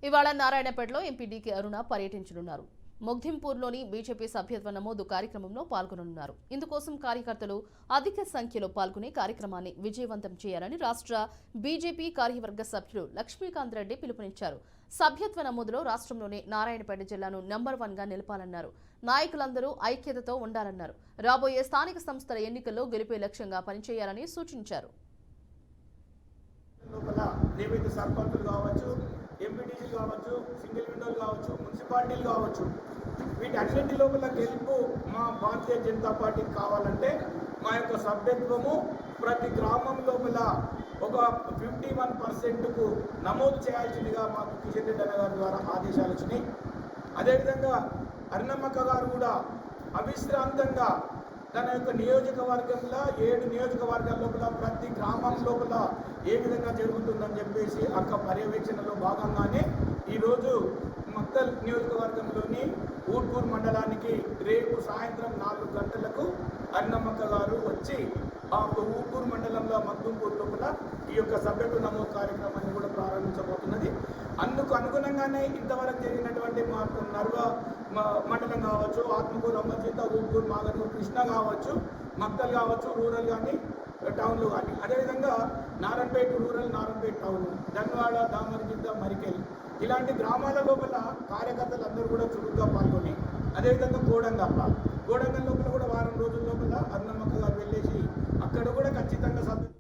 ఇవాళ నారాయణపేటలో MP DK అరుణ పర్యటించనున్నారు. మొగ్ధింపూర్లోని BJP సభ్యత్వ నమోదు కార్యక్రమంలో పాల్గొననున్నారు. ఇందుకోసం కార్యకర్తలు అధిక సంఖ్యలో పాల్గొనే కార్యక్రమాన్ని విజయవంతం చేయాలని రాష్ట్ర బీజేపీ కార్యవర్గ సభ్యులు లక్ష్మీకాంత్ రెడ్డి పిలుపునిచ్చారు. సభ్యత్వ నమోదులో రాష్ట్రంలోనే నారాయణపేట జిల్లాను నంబర్ 1 గా నిలపాలన్నారు. నాయకులందరూ ఐక్యతతో ఉండాలన్నారు. రాబోయే స్థానిక సంస్థల ఎన్నికల్లో గెలిపే లక్ష్యంగా పనిచేయాలని సూచించారు. నియమిత సర్పంచులు కావచ్చు, ఎంపీటీసీలు కావచ్చు, సింగిల్ విండోలు కావచ్చు, మున్సిపాలిటీలు కావచ్చు, వీటన్నింటి లోపల గెలుపు మా భారతీయ జనతా పార్టీకి కావాలంటే మా యొక్క సభ్యత్వము ప్రతి గ్రామం లోపల ఒక 51%కు నమోదు చేయాల్సిందిగా మాకు కిషన్ రెడ్డి అన్న గారి ద్వారా ఆదేశాలు వచ్చినాయి. అదేవిధంగా అరుణమ్మక్క గారు కూడా అవిశ్రాంతంగా తన యొక్క నియోజకవర్గంలో 7 నియోజకవర్గాల లోపల ప్రతి గ్రామం లోపల ఏ విధంగా జరుగుతుందని చెప్పేసి అక్క పర్యవేక్షణలో భాగంగానే ఈరోజు మక్తల్ నియోజకవర్గంలోని ఊట్కూరు మండలానికి రేపు సాయంత్రం 4 గంటలకు అరుణమ్మక్క గారు వచ్చి ఆ ఊట్కూరు మండలంలో మగ్దుంపూర్ లోపల ఈ యొక్క సభ్యత్వ నమోదు కార్యక్రమాన్ని కూడా ప్రారంభించబోతున్నది. అందుకు అనుగుణంగానే ఇంతవరకు జరిగినటువంటి మాకు నర్వ మండలం కావచ్చు, ఆత్మకూరు, అమ్మచింత, ఊట్కూరు, మాగనూరు, కృష్ణ కావచ్చు, మక్తల్ కావచ్చు, రూరల్ కానీ టౌన్లు కానీ, అదేవిధంగా నారాయణపేట రూరల్, నారాయణపేట టౌన్, ధన్వాడ, దామరగిద్ద, మరికెల్ ఇలాంటి గ్రామాల లోపల కార్యకర్తలు అందరూ కూడా చురుగ్గా పాల్గొని, అదేవిధంగా గోడంగల్ లోపల కూడా వారం రోజుల లోపల అరుణమ్మక్క గారు వెళ్ళేసి అక్కడ కూడా ఖచ్చితంగా